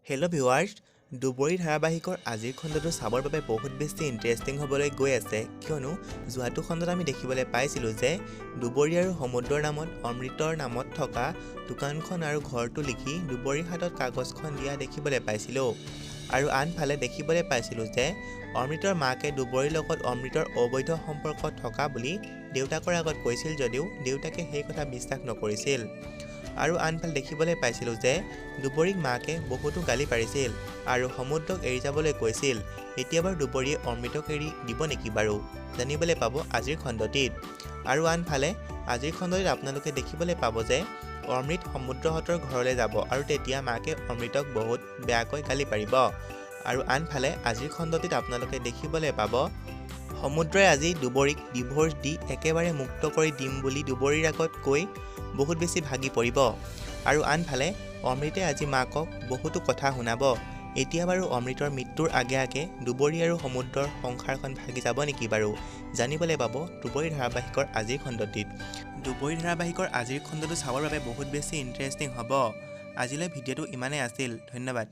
Hello' viewers, দুবৰী ধাৰাবাহিকৰ আজিৰ খণ্ডটো চাবৰ বাবে বহুত বেছি ইণ্টাৰেষ্টিং হ'বলৈ গৈ আছে, কিয়নো যোৱাটো খণ্ডত আমি দেখিবলৈ পাইছিলোঁ যে দুবৰী আৰু সমুদ্ৰৰ নামত অমৃতৰ নামত থকা দোকানখন আৰু ঘৰটো লিখি দুবৰীৰ হাতত কাগজখন দিয়া দেখিবলৈ পাইছিলোঁ। আৰু আনফালে দেখিবলৈ পাইছিলোঁ যে অমৃতৰ মাকে দুবৰীৰ লগত অমৃতৰ অবৈধ সম্পৰ্ক থকা বুলি দেউতাকৰ আগত কৈছিল যদিও দেউতাকে সেই কথা বিশ্বাস নকৰিছিল। আৰু আনফালে দেখিবলৈ পাইছিলোঁ যে দুবৰীক মাকে বহুতো গালি পাৰিছিল আৰু সমুদ্ৰক এৰি যাবলৈ কৈছিল। এতিয়া বাৰু দুবৰীয়ে অমৃতক এৰি দিব নেকি বাৰু, জানিবলৈ পাব আজিৰ খণ্ডটিত। আৰু আনফালে আজিৰ খণ্ডটিত আপোনালোকে দেখিবলৈ পাব যে অমৃত সমুদ্ৰহঁতৰ ঘৰলৈ যাব আৰু তেতিয়া মাকে অমৃতক বহুত বেয়াকৈ গালি পাৰিব। আৰু আনফালে আজিৰ খণ্ডটিত আপোনালোকে দেখিবলৈ পাব সমুদ্ৰই আজি দুবৰীক ডিভোৰ্চ দি একেবাৰে মুক্ত কৰি দিম বুলি দুবৰীৰ আগত কৈ বহুত বেছি ভাগি পৰিব। আৰু আনফালে অমৃতে আজি মাকক বহুতো কথা শুনাব। এতিয়া বাৰু অমৃতৰ মৃত্যুৰ আগে আগে দুবৰী আৰু সমুদ্ৰৰ সংসাৰখন ভাগি যাব নেকি বাৰু, জানিবলৈ পাব দুবৰী ধাৰাবাহিকৰ আজিৰ খণ্ডটিত। দুবৰী ধাৰাবাহিকৰ আজিৰ খণ্ডটো চাবৰ বাবে বহুত বেছি ইণ্টাৰেষ্টিং হ'ব। আজিলৈ ভিডিঅ'টো ইমানেই আছিল, ধন্যবাদ।